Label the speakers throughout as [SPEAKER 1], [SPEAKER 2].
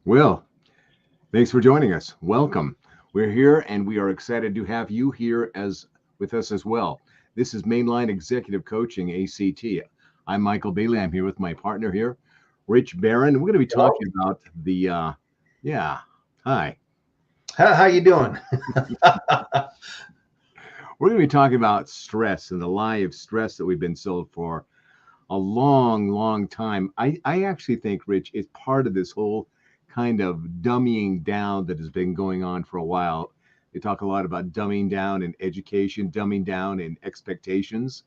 [SPEAKER 1] Well, thanks for joining us. Welcome. We're here and we are excited to have you here as with us as well. This is Mainline Executive Coaching ACT. I'm Michael Bailey. I'm here with my partner here, Rich Barron. We're going to be
[SPEAKER 2] Hello.
[SPEAKER 1] talking about yeah, hi.
[SPEAKER 2] How you doing?
[SPEAKER 1] We're going to be talking about stress and the lie of stress that we've been sold for a long, long time. I actually think, Rich, it's part of this whole kind of dumbing down that has been going on for a while. They talk a lot about dumbing down in education, dumbing down in expectations.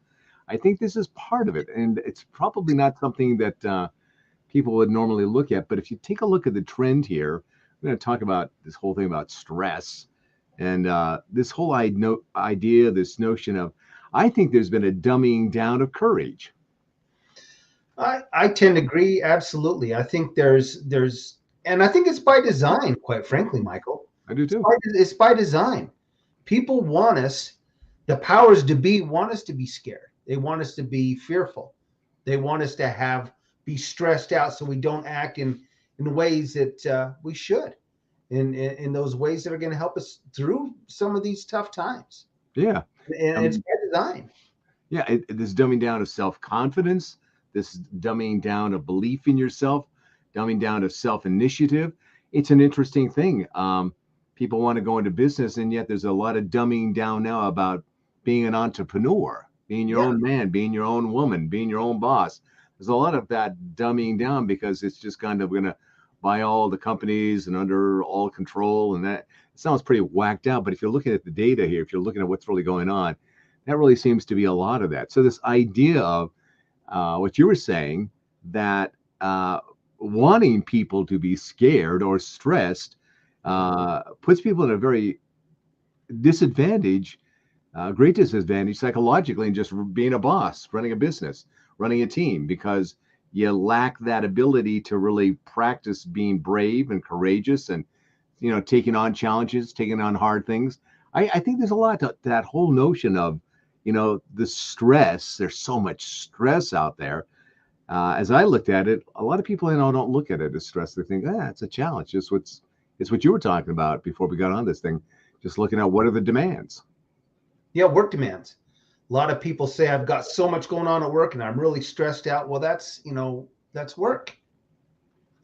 [SPEAKER 1] I think this is part of it. And it's probably not something that people would normally look at. But if you take a look at the trend here, we're going to talk about this whole thing about stress and this whole idea, this notion of, I think there's been a dumbing down of courage.
[SPEAKER 2] I tend to agree absolutely. I think and I think it's by design, quite frankly, Michael.
[SPEAKER 1] I do
[SPEAKER 2] It's
[SPEAKER 1] too.
[SPEAKER 2] by design. People want us, the powers to be want us to be scared. They want us to be fearful. They want us to be stressed out so we don't act in ways that we should, in those ways that are going to help us through some of these tough times.
[SPEAKER 1] Yeah.
[SPEAKER 2] And it's
[SPEAKER 1] Um,
[SPEAKER 2] by design.
[SPEAKER 1] yeah, this dumbing down of self-confidence, this dumbing down of belief in yourself, dumbing down of self-initiative. It's an interesting thing. People want to go into business, and yet there's a lot of dumbing down now about being an entrepreneur, being your
[SPEAKER 2] Yeah.
[SPEAKER 1] own man, being your own woman, being your own boss. There's a lot of that dumbing down because it's just kind of going to buy all the companies and under all control, and that it sounds pretty whacked out. But if you're looking at the data here, if you're looking at what's really going on, that really seems to be a lot of that. So this idea of what you were saying, that wanting people to be scared or stressed puts people in a very disadvantage, great disadvantage psychologically in just being a boss, running a business, running a team, because you lack that ability to really practice being brave and courageous and taking on challenges, taking on hard things. I think there's a lot to that whole notion of the stress. There's so much stress out there. As I looked at it, a lot of people don't look at it as stress. They think, it's a challenge. It's what you were talking about before we got on this thing. Just looking at what are the demands.
[SPEAKER 2] Yeah, work demands. A lot of people say I've got so much going on at work and I'm really stressed out. Well, that's work.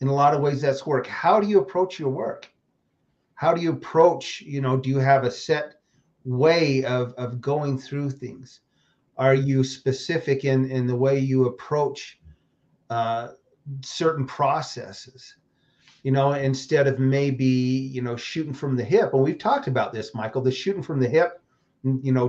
[SPEAKER 2] In a lot of ways, that's work. How do you approach your work? How do you approach, do you have a set way of going through things? Are you specific in the way you approach uh, certain processes? Instead of maybe, shooting from the hip. And we've talked about this, Michael, the shooting from the hip,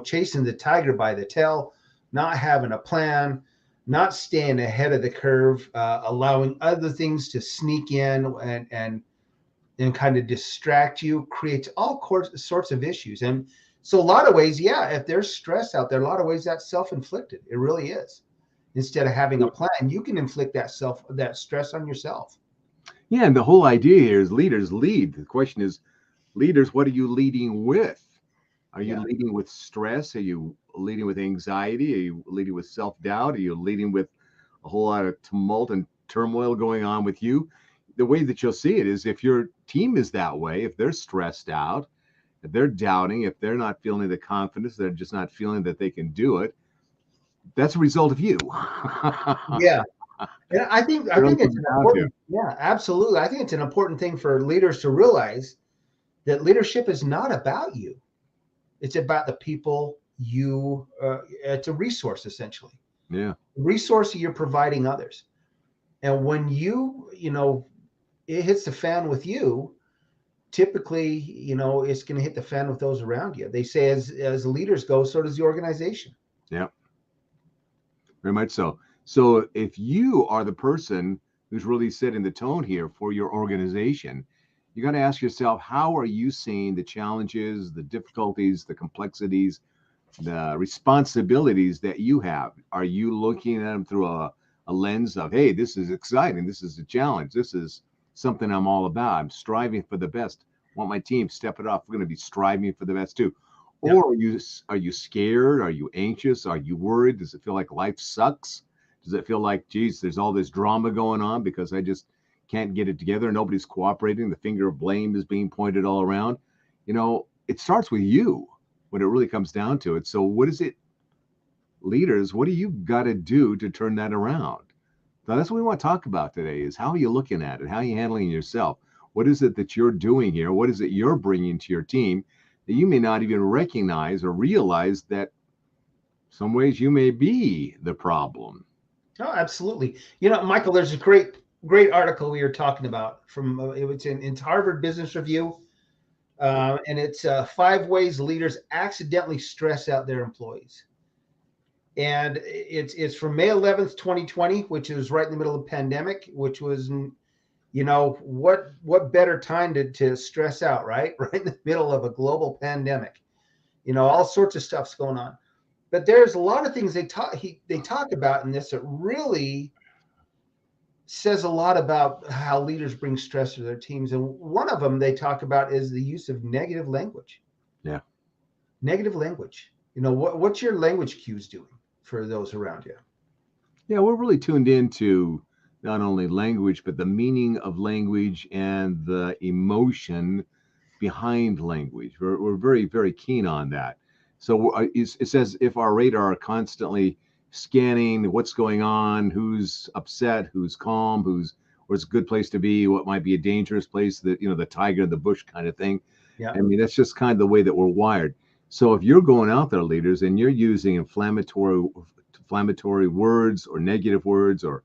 [SPEAKER 2] chasing the tiger by the tail, not having a plan, not staying ahead of the curve, allowing other things to sneak in and kind of distract you, creates all sorts of issues. And so a lot of ways, yeah, if there's stress out there, a lot of ways that's self-inflicted. It really is. Instead of having a plan, you can inflict that stress on yourself.
[SPEAKER 1] Yeah, and the whole idea here is leaders lead. The question is, leaders, what are you leading with? Are you
[SPEAKER 2] Yeah.
[SPEAKER 1] leading with stress? Are you leading with anxiety? Are you leading with self-doubt? Are you leading with a whole lot of tumult and turmoil going on with you? The way that you'll see it is if your team is that way, if they're stressed out, if they're doubting, if they're not feeling the confidence, they're just not feeling that they can do it, that's a result of you.
[SPEAKER 2] Yeah. And I
[SPEAKER 1] Really
[SPEAKER 2] think it's
[SPEAKER 1] comes
[SPEAKER 2] an
[SPEAKER 1] down to.
[SPEAKER 2] important, yeah, absolutely. I think it's an important thing for leaders to realize that leadership is not about you. It's about the people it's a resource essentially.
[SPEAKER 1] Yeah.
[SPEAKER 2] Resource you're providing others. And when it hits the fan with you, typically, it's going to hit the fan with those around you. They say as leaders go, so does the organization.
[SPEAKER 1] Yeah. Very much so. So if you are the person who's really setting the tone here for your organization, you got to ask yourself, how are you seeing the challenges, the difficulties, the complexities, the responsibilities that you have? Are you looking at them through a lens of, hey, this is exciting, this is a challenge, this is something I'm all about, I'm striving for the best, I want my team step it up, we're going to be striving for the best too?
[SPEAKER 2] Yep.
[SPEAKER 1] Or are you scared? Are you anxious? Are you worried? Does it feel like life sucks? Does it feel like, geez, there's all this drama going on because I just can't get it together, nobody's cooperating, the finger of blame is being pointed all around. It starts with you when it really comes down to it. So what is it, leaders, what do you got to do to turn that around? So that's what we want to talk about today, is how are you looking at it? How are you handling yourself? What is it that you're doing here? What is it you're bringing to your team that you may not even recognize or realize that some ways you may be the problem?
[SPEAKER 2] Oh, absolutely. Michael, there's a great article we were talking about from it was in Harvard Business Review, and it's 5 ways leaders accidentally stress out their employees. And it's from May 11th, 2020, which is right in the middle of the pandemic, which was, what better time to stress out, right? Right in the middle of a global pandemic. All sorts of stuff's going on. But there's a lot of things they talk about in this that really says a lot about how leaders bring stress to their teams. And one of them they talk about is the use of negative language.
[SPEAKER 1] Yeah.
[SPEAKER 2] Negative language. What's your language cues doing for those around you?
[SPEAKER 1] Yeah, we're really tuned into not only language, but the meaning of language and the emotion behind language. We're very, very keen on that. So it says if our radar are constantly scanning what's going on, who's upset, who's calm, where's a good place to be, what might be a dangerous place, the tiger in the bush kind of thing.
[SPEAKER 2] Yeah.
[SPEAKER 1] I mean, that's just kind of the way that we're wired. So if you're going out there, leaders, and you're using inflammatory words or negative words, or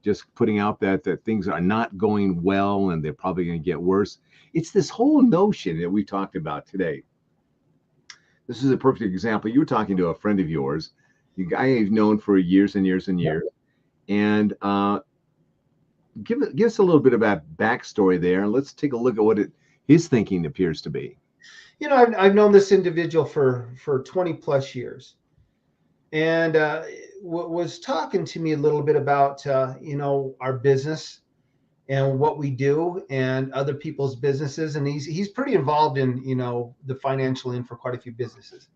[SPEAKER 1] just putting out that things are not going well and they're probably going to get worse, it's this whole notion that we talked about today. This is a perfect example. You were talking to a friend of yours, a guy you've known for years and years and years, and give us a little bit of that backstory there, and let's take a look at what his thinking appears to be.
[SPEAKER 2] I've known this individual for 20 plus years, and was talking to me a little bit about our business and what we do and other people's businesses, and he's pretty involved in the financial end for quite a few businesses.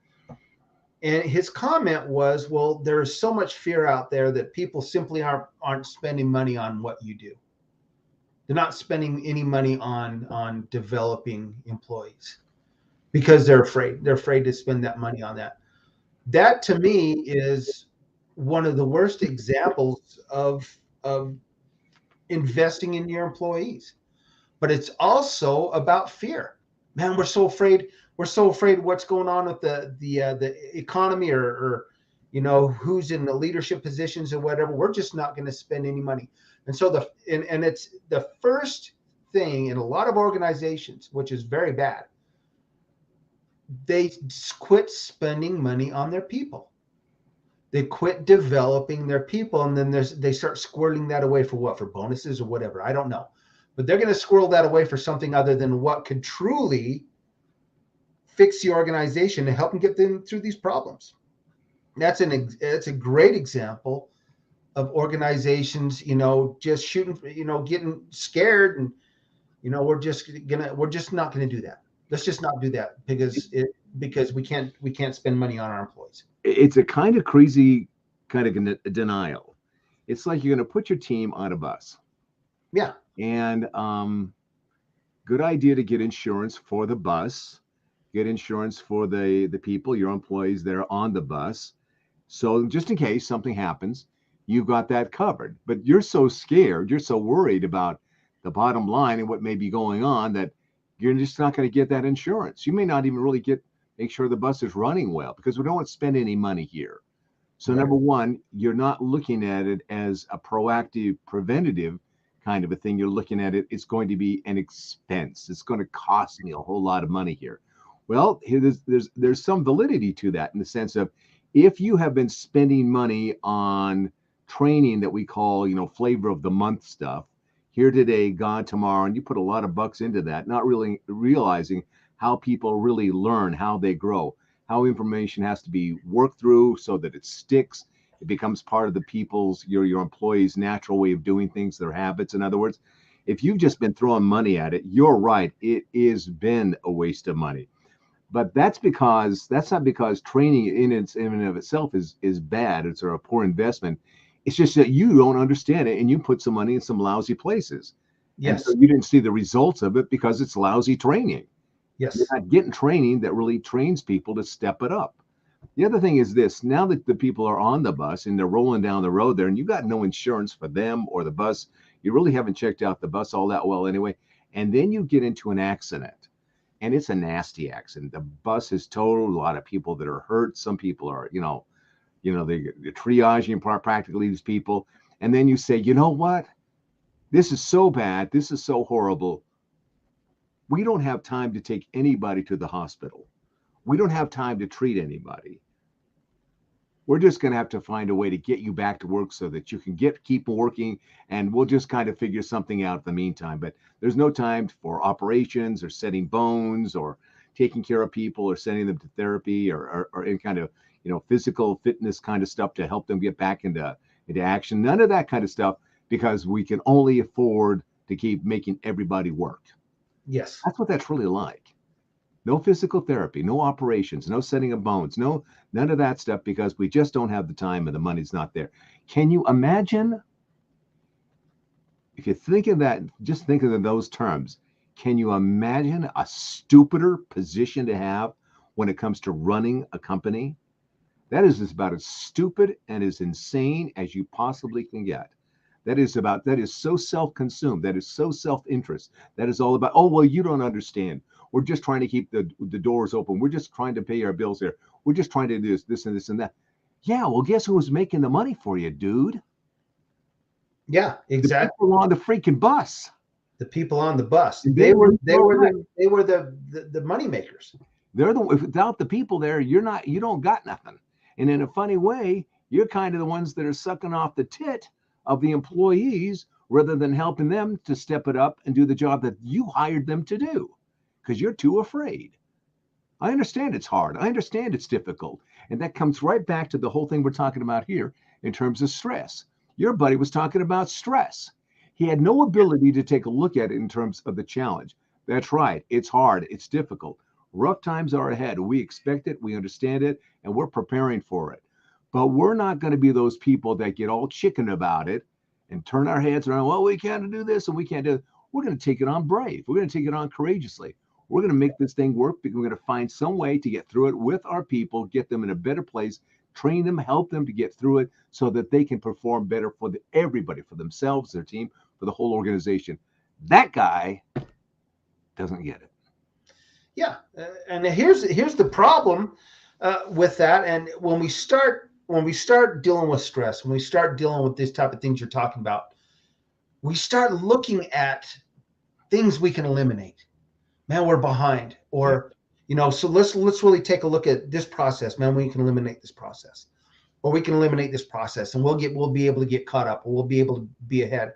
[SPEAKER 2] And his comment was, well, there is so much fear out there that people simply aren't spending money on what you do. They're not spending any money on developing employees because they're afraid. They're afraid to spend that money on that. That to me is one of the worst examples of investing in your employees. But it's also about fear. Man, we're so afraid. We're so afraid of what's going on with the economy or who's in the leadership positions or whatever. We're just not going to spend any money. And so it's the first thing in a lot of organizations, which is very bad. They quit spending money on their people. They quit developing their people, and then they start squirreling that away for what? For bonuses or whatever. I don't know. But they're going to squirrel that away for something other than what could truly fix the organization and help them get them through these problems. That's a great example of organizations, just shooting, getting scared, and we're just not going to do that. Let's just not do that because we can't spend money on our employees.
[SPEAKER 1] It's a kind of crazy kind of denial. It's like you're going to put your team on a bus.
[SPEAKER 2] Yeah.
[SPEAKER 1] And good idea to get insurance for the bus, get insurance for the people, your employees that are on the bus. So just in case something happens, you've got that covered. But you're so scared, you're so worried about the bottom line and what may be going on that you're just not going to get that insurance. You may not even really make sure the bus is running well, because we don't want to spend any money here. So right. Number one, you're not looking at it as a proactive, preventative kind of a thing. You're looking at it, it's going to be an expense. It's going to cost me a whole lot of money here. Well, there's some validity to that, in the sense of, if you have been spending money on training that we call, flavor of the month stuff, here today, gone tomorrow, and you put a lot of bucks into that, not really realizing how people really learn, how they grow, how information has to be worked through so that it sticks. It becomes part of the people's, your employees' natural way of doing things, their habits. In other words, if you've just been throwing money at it, you're right, it has been a waste of money. But that's not because training in and of itself is bad. It's a poor investment. It's just that you don't understand it, and you put some money in some lousy places. And so
[SPEAKER 2] Yes.
[SPEAKER 1] you didn't see the results of it because it's lousy training. You're
[SPEAKER 2] Yes.
[SPEAKER 1] not getting training that really trains people to step it up. The other thing is this: now that the people are on the bus and they're rolling down the road there, and you got no insurance for them or the bus, you really haven't checked out the bus all that well anyway. And then you get into an accident, and it's a nasty accident. The bus is totaled, a lot of people that are hurt. Some people are, they're triaging practically these people. And then you say, you know what? This is so bad. This is so horrible. We don't have time to take anybody to the hospital. We don't have time to treat anybody. We're just going to have to find a way to get you back to work so that you can keep working, and we'll just kind of figure something out in the meantime. But there's no time for operations or setting bones or taking care of people or sending them to therapy or any kind of physical fitness kind of stuff to help them get back into action. None of that kind of stuff, because we can only afford to keep making everybody work.
[SPEAKER 2] Yes.
[SPEAKER 1] That's what that's really like. No physical therapy, no operations, no setting of bones, none of that stuff, because we just don't have the time and the money's not there. Can you imagine, if you think of that, just think of those terms, can you imagine a stupider position to have when it comes to running a company? That is about as stupid and as insane as you possibly can get. That is so self-consumed. That is so self-interest. That is all about, oh, well, you don't understand. We're just trying to keep the doors open. We're just trying to pay our bills here. We're just trying to do this and this and that. Yeah, well, guess who was making the money for you, dude?
[SPEAKER 2] Yeah,
[SPEAKER 1] The
[SPEAKER 2] exactly.
[SPEAKER 1] people on the freaking bus.
[SPEAKER 2] The people on the bus.
[SPEAKER 1] And
[SPEAKER 2] They were
[SPEAKER 1] right.
[SPEAKER 2] the money makers.
[SPEAKER 1] Without the people there, you don't got nothing. And in a funny way, you're kind of the ones that are sucking off the tit of the employees rather than helping them to step it up and do the job that you hired them to do, because you're too afraid. I understand it's hard. I understand it's difficult. And that comes right back to the whole thing we're talking about here in terms of stress. Your buddy was talking about stress. He had no ability to take a look at it in terms of the challenge. That's right. It's hard. It's difficult. Rough times are ahead. We expect it. We understand it. And we're preparing for it. But we're not going to be those people that get all chicken about it and turn our heads around. Well, we can't do this and we can't do it. We're going to take it on brave. We're going to take it on courageously. We're going to make this thing work, because we're going to find some way to get through it with our people, get them in a better place, train them, help them to get through it so that they can perform better for everybody, for themselves, their team, for the whole organization. That guy doesn't get it.
[SPEAKER 2] Yeah, and here's the problem with that. And when we start dealing with stress, when we start dealing with this type of things you're talking about, we start looking at things we can eliminate. Man, we're behind, or so let's really take a look at this process. Man, we can eliminate this process, or we can eliminate this process, and we'll be able to get caught up, or we'll be able to be ahead.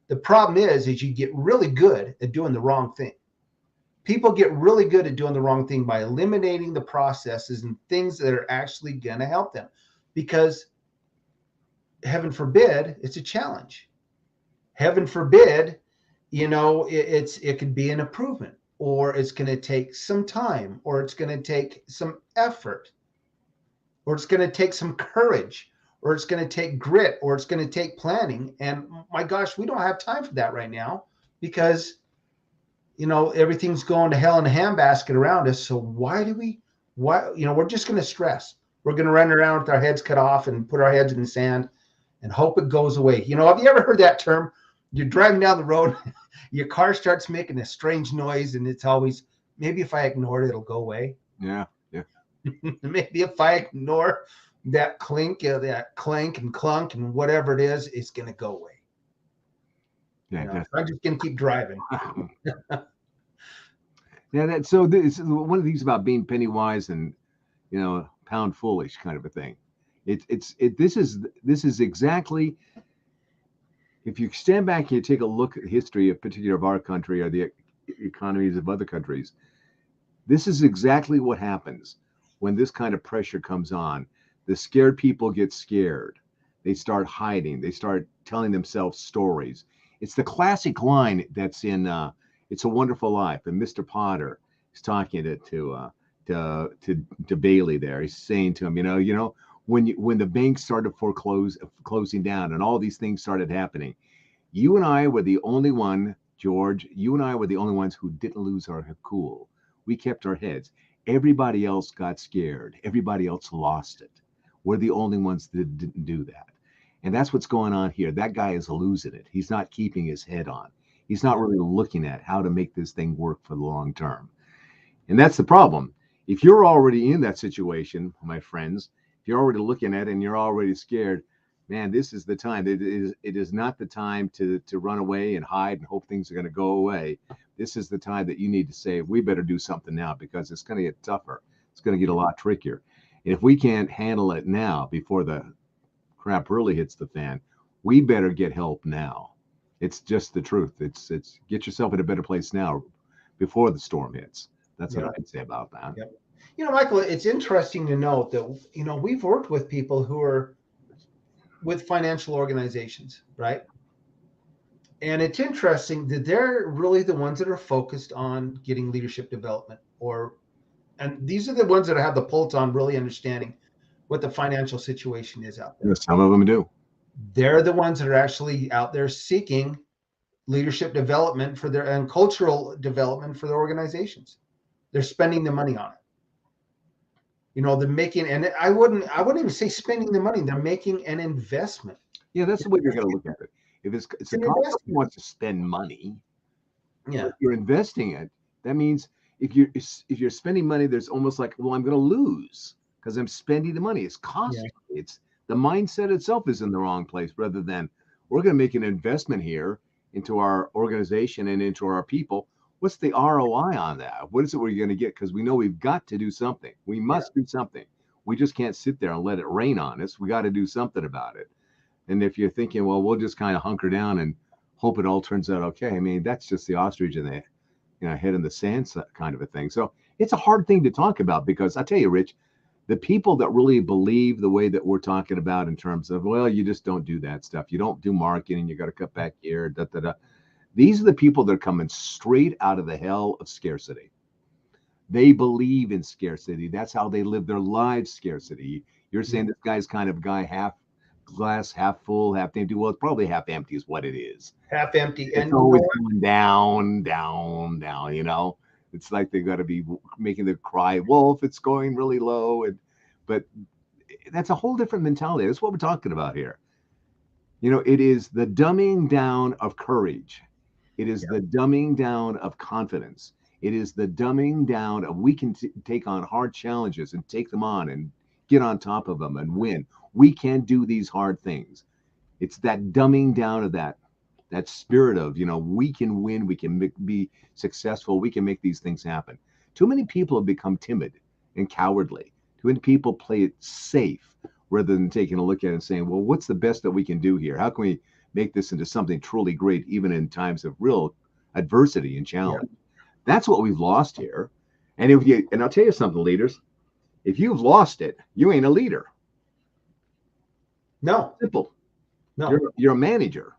[SPEAKER 2] The problem is you get really good at doing the wrong thing. People get really good at doing the wrong thing by eliminating the processes and things that are actually going to help them, because heaven forbid it's a challenge. Heaven forbid, it could be an improvement, or it's going to take some time, or it's going to take some effort, or it's going to take some courage, or it's going to take grit, or it's going to take planning. And my gosh, we don't have time for that right now, because everything's going to hell in a handbasket around us. So why we're just going to stress. We're going to run around with our heads cut off and put our heads in the sand and hope it goes away. Have you ever heard that term? You're driving down the road, your car starts making a strange noise, and it's always, maybe if I ignore it, it'll go away.
[SPEAKER 1] Yeah.
[SPEAKER 2] Maybe if I ignore that clink and clunk and whatever it is, it's going to go away.
[SPEAKER 1] Yeah.
[SPEAKER 2] I'm just going to keep driving.
[SPEAKER 1] Yeah. So this is one of the things about being penny wise and pound foolish kind of a thing. This is exactly, if you stand back and you take a look at the history of particular of our country or the economies of other countries, this is exactly what happens when this kind of pressure comes on. The scared people get scared. They start hiding. They start telling themselves stories. It's the classic line that's in It's a Wonderful Life, and Mr. Potter is talking to Bailey there. He's saying to him, when the banks started closing down and all these things started happening, you and I were the only one George, you and I were the only ones who didn't lose our cool. We kept our heads. Everybody else got scared. Everybody else lost it. We're the only ones that didn't do that. And that's what's going on here. That guy is losing it. He's not keeping his head on. He's not really looking at how to make this thing work for the long term. And that's the problem. If you're already in that situation, my friends, if you're already looking at it and you're already scared, man, this is the time. It is not the time to run away and hide and hope things are going to go away. This is the time that you need to say, we better do something now, because it's going to get tougher. It's going to get a lot trickier. And if we can't handle it now before the crap really hits the fan, we better get help now. It's just the truth. It's get yourself in a better place now before the storm hits. That's what I'd say about that.
[SPEAKER 2] Yep. Michael, it's interesting to note that, we've worked with people who are with financial organizations, right? And it's interesting that they're really the ones that are focused on getting leadership development, and these are the ones that have the pulse on really understanding what the financial situation is out there.
[SPEAKER 1] Yeah, some of them do.
[SPEAKER 2] They're the ones that are actually out there seeking leadership development and cultural development for their organizations. They're spending the money on it. They're making, and I wouldn't even say spending the money. They're making an investment.
[SPEAKER 1] Yeah, that's the way you're going to look at it. If it's a company that wants to spend money,
[SPEAKER 2] yeah,
[SPEAKER 1] you're investing it. That means if you're spending money, there's almost like, well, I'm going to lose because I'm spending the money. It's costly. Yeah. It's the mindset itself is in the wrong place, rather than we're going to make an investment here into our organization and into our people. What's the ROI on that? What is it we're going to get? Because we know we've got to do something. We must do something. We just can't sit there and let it rain on us. We got to do something about it. And if you're thinking, well, we'll just kind of hunker down and hope it all turns out okay, I mean, that's just the ostrich in the head in the sand kind of a thing. So it's a hard thing to talk about, because I tell you, Rich, the people that really believe the way that we're talking about in terms of, well, you just don't do that stuff. You don't do marketing. You got to cut back here. These are the people that are coming straight out of the hell of scarcity. They believe in scarcity. That's how they live their lives, scarcity. You're saying this guy's kind of guy, half glass, half full, half empty. Well, it's probably half empty is what it is.
[SPEAKER 2] Half empty.
[SPEAKER 1] It's and always going down, down, down, It's like they've got to be making the cry wolf. It's going really low. But that's a whole different mentality. That's what we're talking about here. It is the dumbing down of courage. It is the dumbing down of confidence. It is the dumbing down of we can take on hard challenges and take them on and get on top of them and win. We can do these hard things. It's that dumbing down of that spirit of, we can win, we can be successful, we can make these things happen. Too many people have become timid and cowardly. Too many people play it safe rather than taking a look at it and saying, well, what's the best that we can do here? How can we make this into something truly great, even in times of real adversity and challenge? That's what we've lost here. And I'll tell you something, leaders, if you've lost it, you ain't a leader.
[SPEAKER 2] No.
[SPEAKER 1] Simple.
[SPEAKER 2] No.
[SPEAKER 1] You're a manager.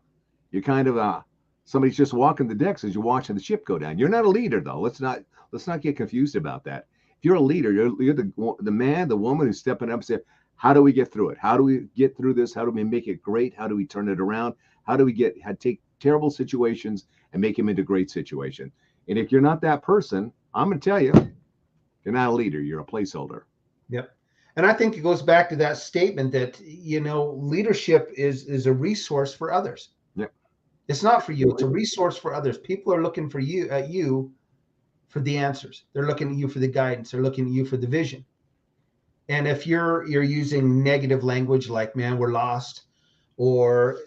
[SPEAKER 1] You're kind of somebody's just walking the decks as you're watching the ship go down. You're not a leader, though. Let's not get confused about that. If you're a leader, you're the man, the woman who's stepping up and saying, how do we get through it? How do we get through this? How do we make it great? How do we turn it around? How do we take terrible situations and make them into great situations? And if you're not that person, I'm going to tell you, you're not a leader. You're a placeholder.
[SPEAKER 2] Yep. And I think it goes back to that statement that, leadership is a resource for others.
[SPEAKER 1] Yep.
[SPEAKER 2] It's not for you. It's a resource for others. People are looking for you for the answers. They're looking at you for the guidance. They're looking at you for the vision. And if you're using negative language like, man, we're lost, or,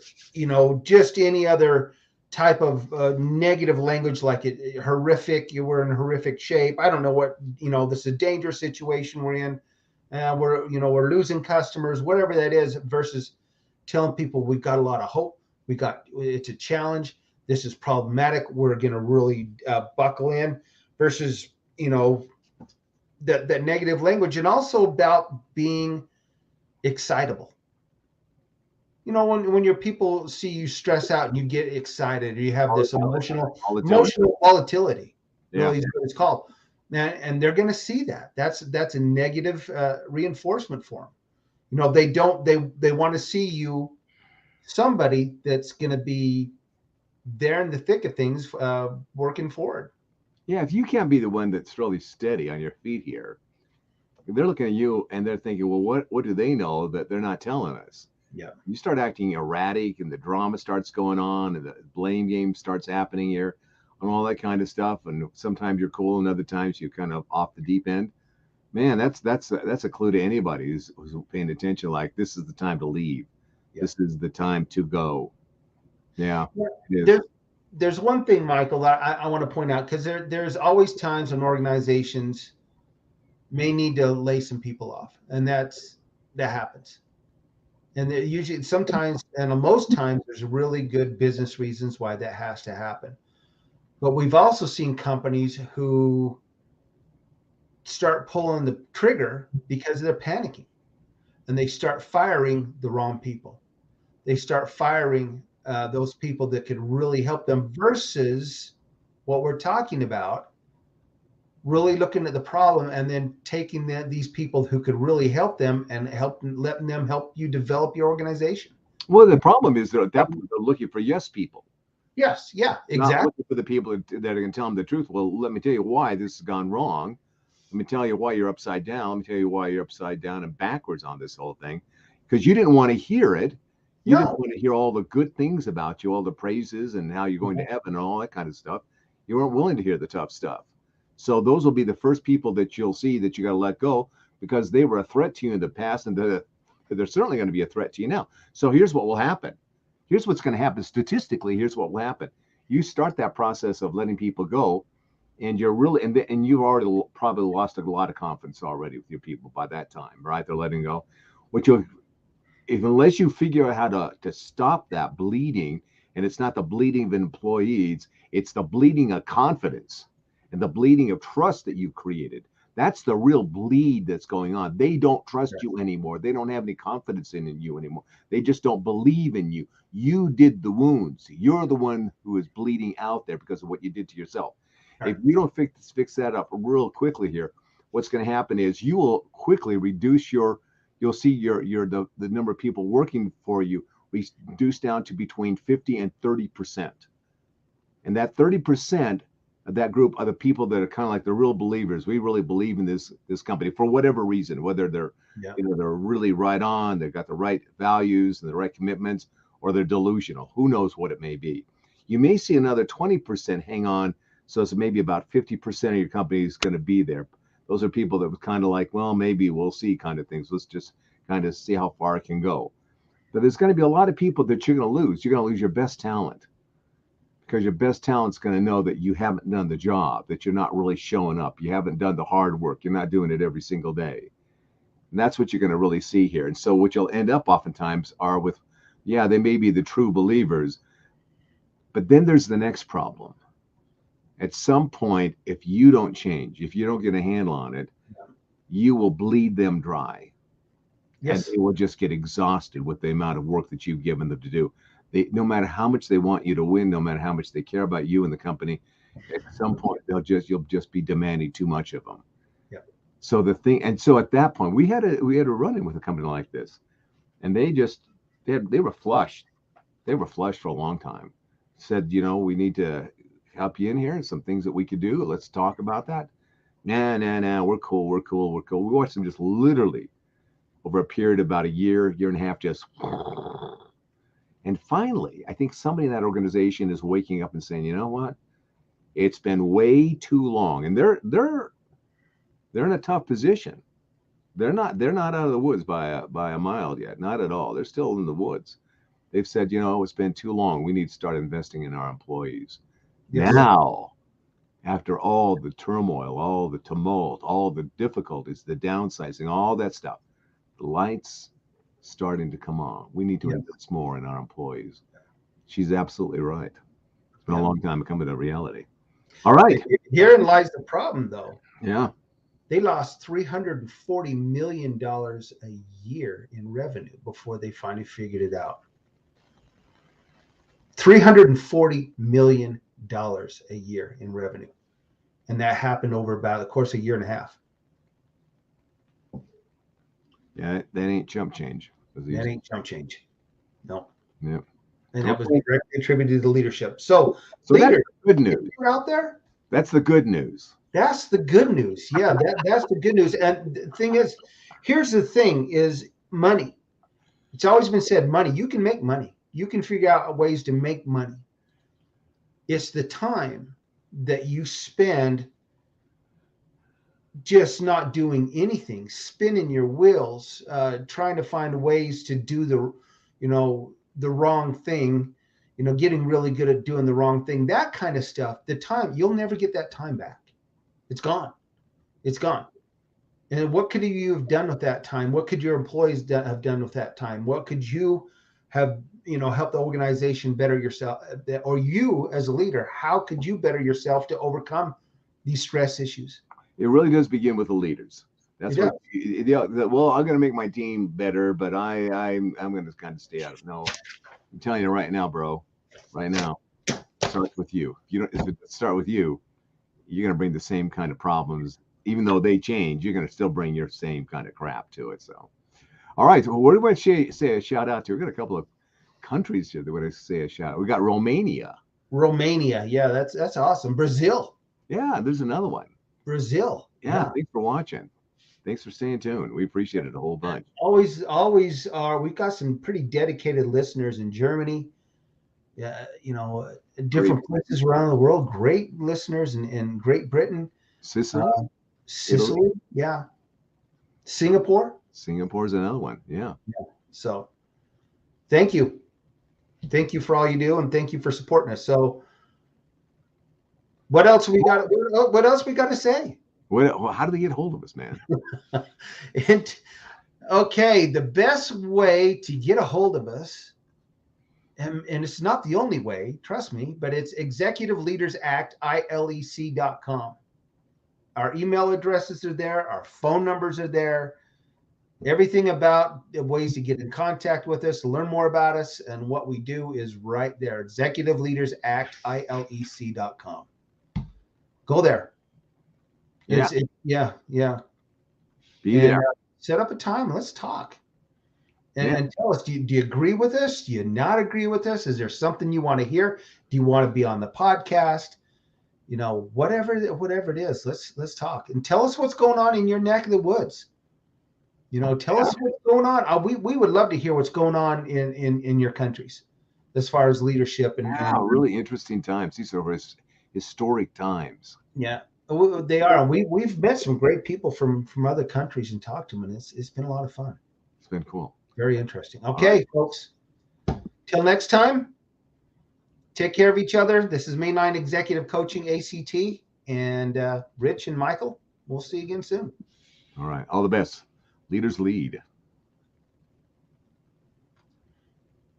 [SPEAKER 2] just any other type of negative language like horrific, you were in horrific shape. I don't know what, this is a dangerous situation we're in. We're losing customers, whatever that is, versus telling people we've got a lot of hope. It's a challenge. This is problematic. We're going to really buckle in, versus, that negative language, and also about being excitable. When your people see you stress out and you get excited, or you have this emotional volatility, really is what it's called. And they're going to see that. That's a negative reinforcement for them. They want to see you somebody that's going to be they're in the thick of things, working forward.
[SPEAKER 1] Yeah, if you can't be the one that's really steady on your feet here, they're looking at you and they're thinking, well, what do they know that they're not telling us?
[SPEAKER 2] Yeah.
[SPEAKER 1] You start acting erratic and the drama starts going on and the blame game starts happening here and all that kind of stuff. And sometimes you're cool and other times you're kind of off the deep end. Man, that's a clue to anybody who's paying attention. Like, this is the time to leave.
[SPEAKER 2] Yeah.
[SPEAKER 1] This is the time to go. Yeah, it is.
[SPEAKER 2] There's one thing, Michael, that I want to point out, because there's always times when organizations may need to lay some people off, and that happens. And usually, sometimes, and most times, there's really good business reasons why that has to happen. But we've also seen companies who start pulling the trigger because they're panicking, and they start firing the wrong people. They start firing those people that could really help them, versus what we're talking about, really looking at the problem and then taking these people who could really help them and letting them help you develop your organization.
[SPEAKER 1] Well, the problem is that at that point they're looking for yes people.
[SPEAKER 2] Yes, yeah, exactly.
[SPEAKER 1] Not looking for the people that are going to tell them the truth. Well, let me tell you why this has gone wrong. Let me tell you why you're upside down. Let me tell you why you're upside down and backwards on this whole thing, because you didn't want to hear it. You didn't want to hear all the good things about you, all the praises and how you're going to heaven and all that kind of stuff. You weren't willing to hear the tough stuff. So those will be the first people that you'll see that you got to let go, because they were a threat to you in the past, and they're certainly going to be a threat to you now. So here's what will happen. Here's what's going to happen statistically. Here's what will happen. You start that process of letting people go, and you're really, and you've already probably lost a lot of confidence already with your people by that time, right? They're letting go. Unless you figure out how to stop that bleeding, and it's not the bleeding of employees, it's the bleeding of confidence and the bleeding of trust that you've created. That's the real bleed that's going on. They don't trust you anymore. They don't have any confidence in you anymore. They just don't believe in you. You did the wounds. You're the one who is bleeding out there because of what you did to yourself. If you don't fix that up real quickly here, what's going to happen is you will quickly reduce you'll see the number of people working for you reduce down to between 50 and 30%. And that 30% of that group are the people that are kind of like the real believers. We really believe in this company for whatever reason, whether they're they're really right on, they've got the right values and the right commitments, or they're delusional. Who knows what it may be. You may see another 20% hang on, so it's maybe about 50% of your company is going to be there. Those are people that was kind of like, well, maybe we'll see kind of things. Let's just kind of see how far it can go. But there's going to be a lot of people that you're going to lose. You're going to lose your best talent, because your best talent's going to know that you haven't done the job, that you're not really showing up. You haven't done the hard work. You're not doing it every single day. And that's what you're going to really see here. And so what you'll end up oftentimes are with, they may be the true believers, but then there's the next problem. At some point, if you don't change, if you don't get a handle on it, you will bleed them dry. Yes. And they will just get exhausted with the amount of work that you've given them to do. No matter how much they want you to win, no matter how much they care about you and the company, at some point you'll just be demanding too much of them. Yeah. So at that point, we had a run in with a company like this, and they were flushed. They were flushed for a long time. Said, we need to help you in here, and some things that we could do. Let's talk about that. Nah, we're cool. We watched them just literally over a period of about a year and a half, just. And finally, I think somebody in that organization is waking up and saying, you know what? It's been way too long. And they're in a tough position. They're not out of the woods by a mile yet. Not at all. They're still in the woods. They've said, it's been too long. We need to start investing in our employees. Yes. Now, after all the turmoil, all the tumult, all the difficulties, the downsizing, all that stuff, the lights starting to come on. We need to invest more in our employees. She's absolutely right. It's been a long time coming to reality. All right.
[SPEAKER 2] Herein lies the problem, though.
[SPEAKER 1] Yeah.
[SPEAKER 2] They lost $340 million a year in revenue before they finally figured it out. $340 million a year in revenue. And that happened over about the course of a year and a half.
[SPEAKER 1] Yeah, that ain't chump change.
[SPEAKER 2] That ain't chump change. No.
[SPEAKER 1] Yeah.
[SPEAKER 2] And that was
[SPEAKER 1] Okay.
[SPEAKER 2] directly attributed to leadership. So
[SPEAKER 1] So that's
[SPEAKER 2] leaders,
[SPEAKER 1] the good
[SPEAKER 2] if
[SPEAKER 1] news.
[SPEAKER 2] you're out there,
[SPEAKER 1] That's the good news.
[SPEAKER 2] that's the good news. Yeah, that's the good news. And the thing is, here's the thing is money. It's always been said, money, you can make money. You can figure out ways to make money. It's the time that you spend just not doing anything, spinning your wheels, trying to find ways to do the wrong thing, getting really good at doing the wrong thing, that kind of stuff. The time, you'll never get that time back. It's gone. It's gone. And what could you have done with that time? What could your employees have done with that time? What could you have, helped the organization better yourself, or you as a leader, how could you better yourself to overcome these stress issues?
[SPEAKER 1] It really does begin with the leaders. That's
[SPEAKER 2] It
[SPEAKER 1] what. Well, I'm going to make my team better, but I'm going to kind of stay out of. No, I'm telling you right now, bro. Right now, it starts with you. If it start with you, you're going to bring the same kind of problems. Even though they change, you're going to still bring your same kind of crap to it. So, all right. Well, what do we want to say a shout out to? We've got a couple of countries here that want to say a shout out. We got Romania.
[SPEAKER 2] Romania. Yeah, that's awesome. Brazil.
[SPEAKER 1] Yeah, there's another one.
[SPEAKER 2] Brazil.
[SPEAKER 1] Yeah, thanks for watching. Thanks for staying tuned. We appreciate it a whole bunch.
[SPEAKER 2] Always are. We've got some pretty dedicated listeners in Germany. Yeah, different places around the world. Great listeners in Great Britain.
[SPEAKER 1] Sicily.
[SPEAKER 2] Sicily. Yeah. Singapore.
[SPEAKER 1] Singapore's another one. Yeah.
[SPEAKER 2] So thank you. Thank you for all you do, and thank you for supporting us. So what else we got? What else we got to say?
[SPEAKER 1] How do they get hold of us, man?
[SPEAKER 2] Okay, the best way to get a hold of us, and it's not the only way, trust me, but it's Executive Leaders Act, ILEC.com. Our email addresses are there. Our phone numbers are there. Everything about the ways to get in contact with us, learn more about us, and what we do is right there. Executive Leaders Act, ILEC.com. Go there.
[SPEAKER 1] Yeah.
[SPEAKER 2] Yeah.
[SPEAKER 1] Be there.
[SPEAKER 2] Set up a time. Let's talk. And tell us, do you agree with us? Do you not agree with us? Is there something you want to hear? Do you want to be on the podcast? Whatever it is, let's talk and tell us what's going on in your neck of the woods. Tell us what's going on. We would love to hear what's going on in your countries as far as leadership and
[SPEAKER 1] really interesting times. These are historic times.
[SPEAKER 2] Yeah, they are. We've met some great people from other countries and talked to them, and it's been a lot of fun.
[SPEAKER 1] It's been cool.
[SPEAKER 2] Very interesting. Okay, folks. Till next time. Take care of each other. This is Mainline Executive Coaching ACT, and Rich and Michael. We'll see you again soon.
[SPEAKER 1] All right. All the best. Leaders lead.